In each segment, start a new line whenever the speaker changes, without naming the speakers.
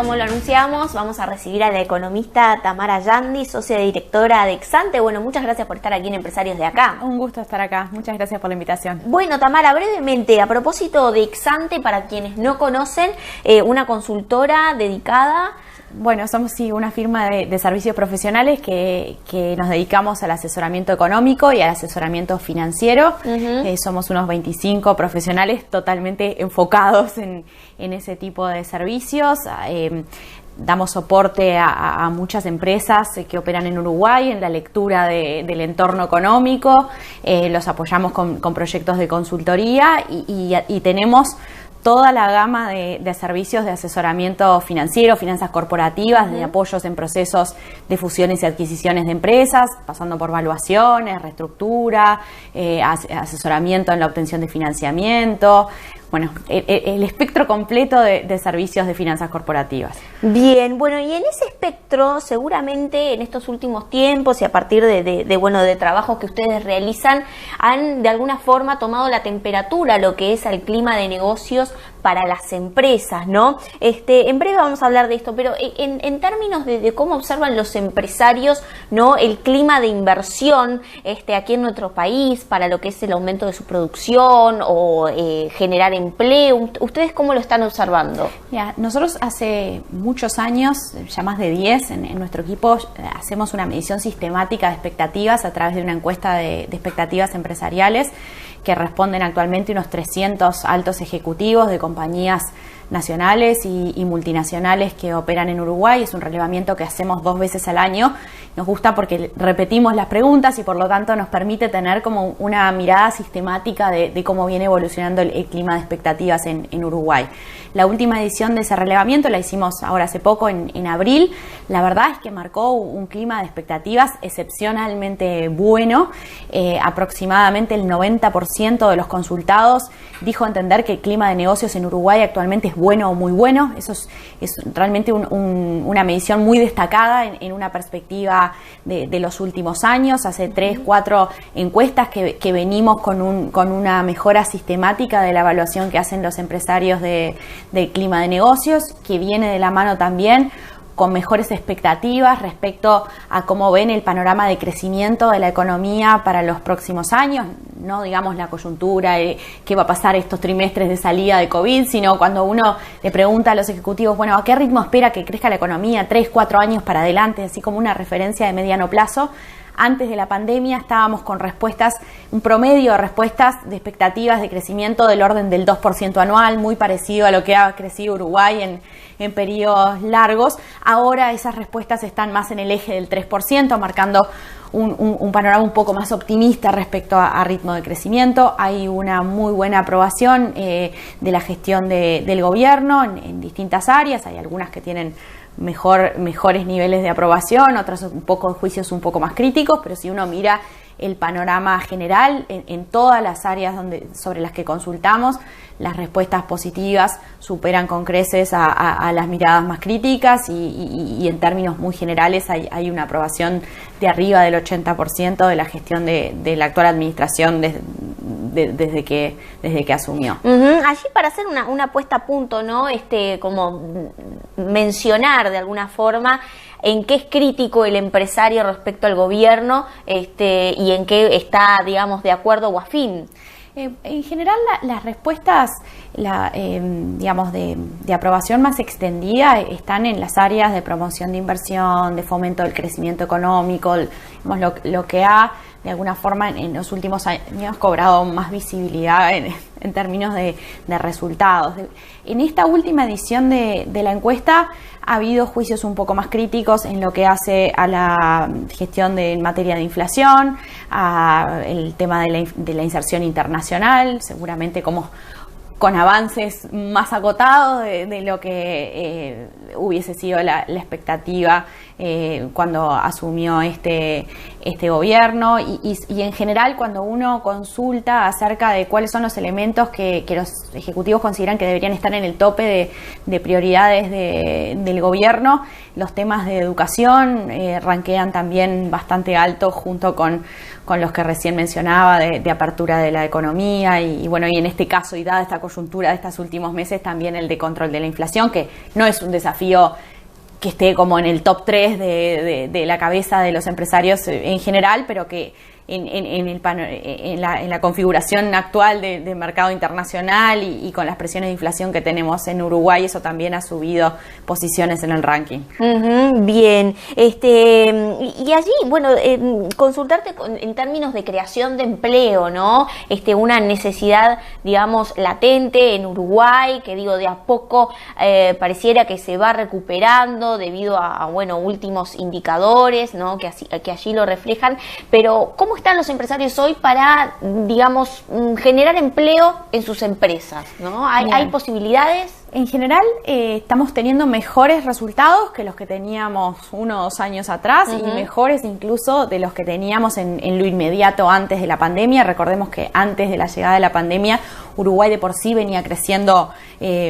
como lo anunciamos, vamos a recibir a la economista Tamara Yandi, socia directora de Exante. Bueno, muchas gracias por estar aquí en Empresarios de Acá.
Un gusto estar acá, muchas gracias por la invitación.
Bueno, Tamara, brevemente, a propósito de Exante, para quienes no conocen, una consultora dedicada...
Bueno, somos una firma de servicios profesionales que nos dedicamos al asesoramiento económico y al asesoramiento financiero. Somos unos 25 profesionales totalmente enfocados en ese tipo de servicios. Damos soporte a muchas empresas que operan en Uruguay en la lectura del entorno económico. Los apoyamos con proyectos de consultoría y tenemos toda la gama de servicios de asesoramiento financiero, finanzas corporativas, de apoyos en procesos de fusiones y adquisiciones de empresas, pasando por valuaciones, reestructura, asesoramiento en la obtención de financiamiento. Bueno, el espectro completo de servicios de finanzas corporativas.
Bien, bueno, y en ese espectro, seguramente en estos últimos tiempos y a partir de trabajos que ustedes realizan, han de alguna forma tomado la temperatura, lo que es el clima de negocios para las empresas, ¿no? En breve vamos a hablar de esto, pero en términos de cómo observan los empresarios, ¿no?, el clima de inversión aquí en nuestro país para lo que es el aumento de su producción o generar empleo, ¿ustedes cómo lo están observando?
Ya, nosotros hace muchos años, ya más de 10, en nuestro equipo hacemos una medición sistemática de expectativas a través de una encuesta de expectativas empresariales que responden actualmente unos 300 altos ejecutivos de compañías nacionales y multinacionales que operan en Uruguay. Es un relevamiento que hacemos 2 veces al año. Nos gusta porque repetimos las preguntas y por lo tanto nos permite tener como una mirada sistemática de cómo viene evolucionando el clima de expectativas en Uruguay. La última edición de ese relevamiento la hicimos ahora hace poco, en abril. La verdad es que marcó un clima de expectativas excepcionalmente bueno. Aproximadamente el 90% de los consultados dijo entender que el clima de negocios en Uruguay actualmente es bueno o muy bueno. Eso es realmente una medición muy destacada en una perspectiva de los últimos años. Hace 3, 4 encuestas que venimos con una mejora sistemática de la evaluación que hacen los empresarios del clima de negocios, que viene de la mano también con mejores expectativas respecto a cómo ven el panorama de crecimiento de la economía para los próximos años, no digamos la coyuntura, qué va a pasar estos trimestres de salida de COVID, sino cuando uno le pregunta a los ejecutivos, bueno, ¿a qué ritmo espera que crezca la economía 3, 4 años para adelante? Así como una referencia de mediano plazo. Antes de la pandemia estábamos con respuestas, un promedio de respuestas de expectativas de crecimiento del orden del 2% anual, muy parecido a lo que ha crecido Uruguay en periodos largos. Ahora esas respuestas están más en el eje del 3%, marcando un panorama un poco más optimista respecto a ritmo de crecimiento. Hay una muy buena aprobación de la gestión del gobierno en distintas áreas. Hay algunas que tienen mejores niveles de aprobación, otros juicios un poco más críticos, pero si uno mira el panorama general en todas las áreas sobre las que consultamos, las respuestas positivas superan con creces a las miradas más críticas y en términos muy generales hay una aprobación de arriba del 80% de la gestión de la actual administración desde que asumió.
Allí, para hacer una puesta a punto, ¿no? Como mencionar de alguna forma en qué es crítico el empresario respecto al gobierno y en qué está, digamos, de acuerdo o afín.
En general, las respuestas, digamos, de aprobación más extendida están en las áreas de promoción de inversión, de fomento del crecimiento económico, digamos, lo que ha, de alguna forma, en los últimos años cobrado más visibilidad en términos de resultados. En esta última edición de la encuesta ha habido juicios un poco más críticos en lo que hace a la gestión en materia de inflación, a el tema de la inserción internacional, seguramente como con avances más acotados de lo que hubiese sido la expectativa cuando asumió este gobierno y en general cuando uno consulta acerca de cuáles son los elementos que los ejecutivos consideran que deberían estar en el tope de prioridades del gobierno, los temas de educación ranquean también bastante alto junto con los que recién mencionaba de apertura de la economía y bueno, y en este caso y dada esta coyuntura de estos últimos meses también el de control de la inflación, que no es un desafío que esté como en el top 3 de la cabeza de los empresarios en general, pero que en la configuración actual de mercado internacional y con las presiones de inflación que tenemos en Uruguay, eso también ha subido posiciones en el ranking.
Bien, y allí, bueno, consultarte en términos de creación de empleo, ¿no? Una necesidad, digamos, latente en Uruguay, que digo, de a poco pareciera que se va recuperando debido a bueno, últimos indicadores, ¿no? Que allí lo reflejan, pero ¿cómo están los empresarios hoy para, digamos, generar empleo en sus empresas, ¿no? ¿Hay posibilidades?
En general estamos teniendo mejores resultados que los que teníamos 1 o 2 años atrás y mejores incluso de los que teníamos en lo inmediato antes de la pandemia. Recordemos que antes de la llegada de la pandemia Uruguay de por sí venía creciendo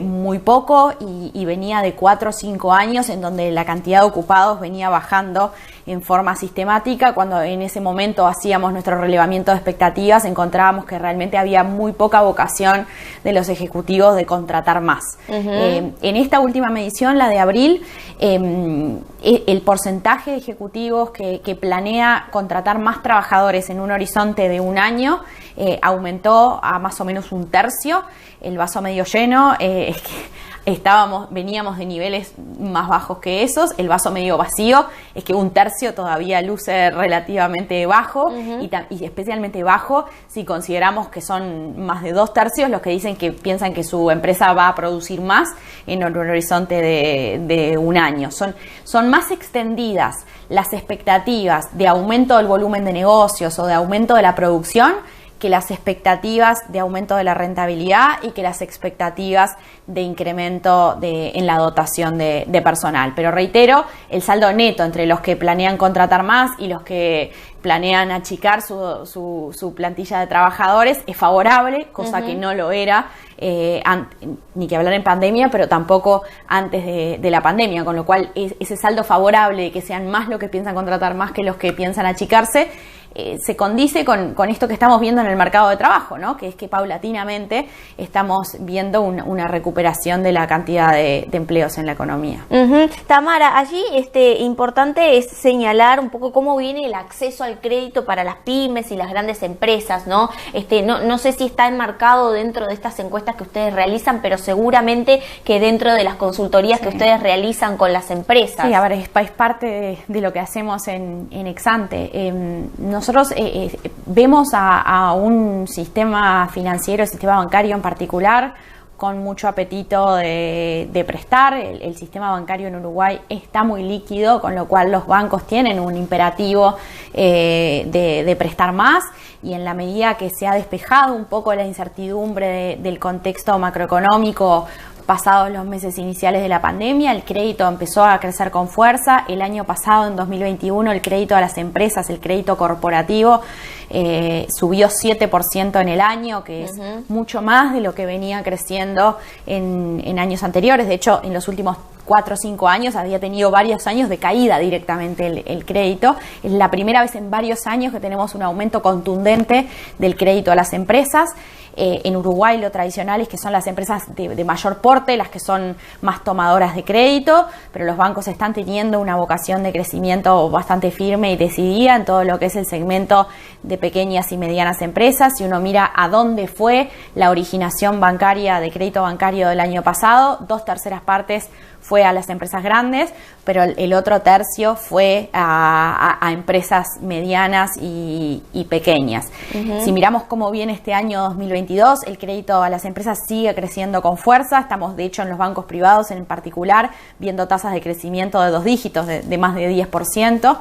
muy poco y venía de 4 o 5 años en donde la cantidad de ocupados venía bajando en forma sistemática. Cuando en ese momento hacíamos nuestro relevamiento de expectativas encontrábamos que realmente había muy poca vocación de los ejecutivos de contratar más. En esta última medición, la de abril, el porcentaje de ejecutivos que planea contratar más trabajadores en un horizonte de 1 año aumentó a más o menos 1/3. El vaso medio lleno es que veníamos de niveles más bajos que esos. El vaso medio vacío es que 1/3 todavía luce relativamente bajo y especialmente bajo si consideramos que son más de 2/3 los que dicen que piensan que su empresa va a producir más en un horizonte de 1 año. Son más extendidas las expectativas de aumento del volumen de negocios o de aumento de la producción que las expectativas de aumento de la rentabilidad y que las expectativas de incremento en la dotación de personal. Pero reitero, el saldo neto entre los que planean contratar más y los que planean achicar su plantilla de trabajadores es favorable, cosa que no lo era ni que hablar en pandemia, pero tampoco antes de la pandemia, con lo cual ese saldo favorable de que sean más los que piensan contratar más que los que piensan achicarse se condice con esto que estamos viendo en el mercado de trabajo, ¿no? Que es que paulatinamente estamos viendo una recuperación de la cantidad de empleos en la economía.
Tamara, allí importante es señalar un poco cómo viene el acceso al crédito para las pymes y las grandes empresas, ¿no? No sé si está enmarcado dentro de estas encuestas que ustedes realizan, pero seguramente que dentro de las consultorías que ustedes realizan con las empresas.
Sí, a ver, es parte de lo que hacemos en Exante. Nosotros vemos a un sistema financiero, sistema bancario en particular, con mucho apetito de prestar. El sistema bancario en Uruguay está muy líquido, con lo cual los bancos tienen un imperativo de prestar más, y en la medida que se ha despejado un poco la incertidumbre del contexto macroeconómico pasados los meses iniciales de la pandemia, el crédito empezó a crecer con fuerza. El año pasado, en 2021, el crédito a las empresas, el crédito corporativo, subió 7% en el año, que es mucho más de lo que venía creciendo en años anteriores. De hecho, en los últimos 4 o 5 años había tenido varios años de caída directamente el crédito. Es la primera vez en varios años que tenemos un aumento contundente del crédito a las empresas. En Uruguay lo tradicional es que son las empresas de mayor porte las que son más tomadoras de crédito, pero los bancos están teniendo una vocación de crecimiento bastante firme y decidida en todo lo que es el segmento de pequeñas y medianas empresas. Si uno mira a dónde fue la originación bancaria de crédito bancario del año pasado, 2/3 partes fue a las empresas grandes, pero el otro tercio fue a empresas medianas y pequeñas. Si miramos cómo viene este año 2022, el crédito a las empresas sigue creciendo con fuerza. Estamos, de hecho, en los bancos privados en particular, viendo tasas de crecimiento de 2 dígitos, de más de 10%.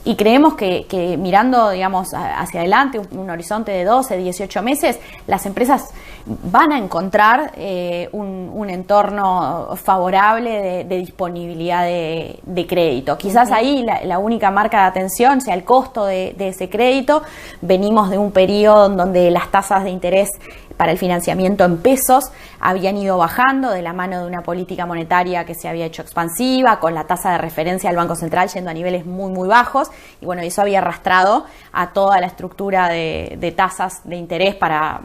Y creemos que mirando, digamos, hacia adelante, un horizonte de 12, 18 meses, las empresas van a encontrar un entorno favorable de disponibilidad de crédito. Quizás ahí la única marca de atención sea el costo de ese crédito. Venimos de un periodo en donde las tasas de interés para el financiamiento en pesos habían ido bajando de la mano de una política monetaria que se había hecho expansiva, con la tasa de referencia del Banco Central yendo a niveles muy, muy bajos. Y bueno, eso había arrastrado a toda la estructura de tasas de interés para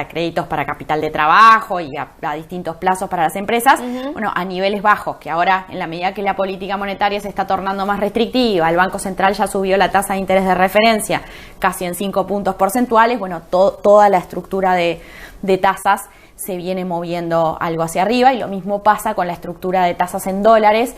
créditos para capital de trabajo y a distintos plazos para las empresas, bueno, a niveles bajos, que ahora, en la medida que la política monetaria se está tornando más restrictiva, el Banco Central ya subió la tasa de interés de referencia casi en 5 puntos porcentuales, bueno, toda la estructura de tasas se viene moviendo algo hacia arriba, y lo mismo pasa con la estructura de tasas en dólares,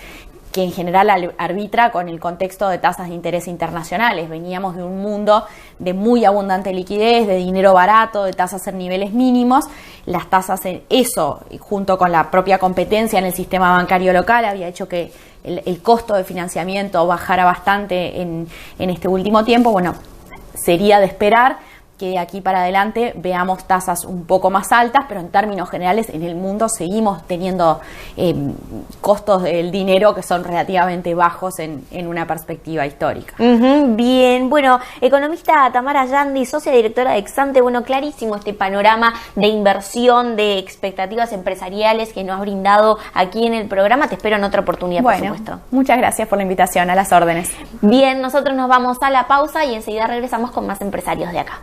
que en general arbitra con el contexto de tasas de interés internacionales. Veníamos de un mundo de muy abundante liquidez, de dinero barato, de tasas en niveles mínimos. Las tasas en eso, junto con la propia competencia en el sistema bancario local, había hecho que el costo de financiamiento bajara bastante en este último tiempo. Bueno, sería de esperar que de aquí para adelante veamos tasas un poco más altas, pero en términos generales en el mundo seguimos teniendo costos del dinero que son relativamente bajos en una perspectiva histórica.
Bien, bueno, economista Tamara Yandi, socia directora de Exante, bueno, clarísimo este panorama de inversión, de expectativas empresariales que nos ha brindado aquí en el programa. Te espero en otra oportunidad, por supuesto.
Muchas gracias por la invitación, a las órdenes.
Bien, nosotros nos vamos a la pausa y enseguida regresamos con más empresarios de acá.